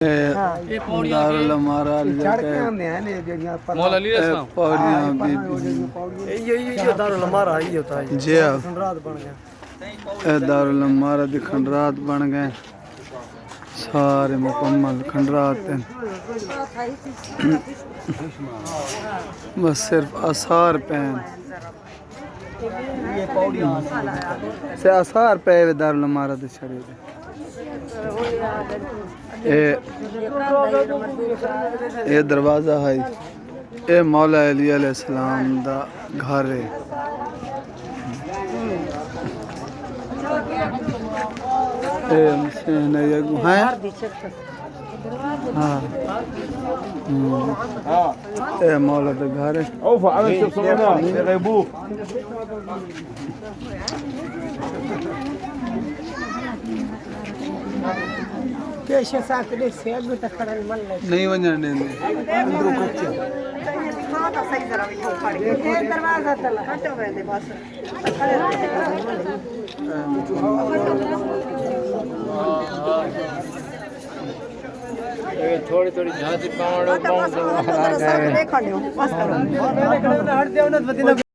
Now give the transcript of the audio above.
दारुल हमारा मौला अली अस्सलाम पौड़ियां ये दारुल हमारा ही होता है जी रात बन गया दारुल हमारा दी खंडरात बन गए सारे मुकम्मल खंडरात हैं। बस सिर्फ आसार पे से आसार पे दारुल हमारा दे छड़े ये दरवाजा है ये मौला अली अलैहिस्सलाम दा घर है। ये हुसैन ये गुहाएं हाँ ये मौला दा घर है। नहीं वजन देंगे थोड़ी थोड़ी झांसी पावड़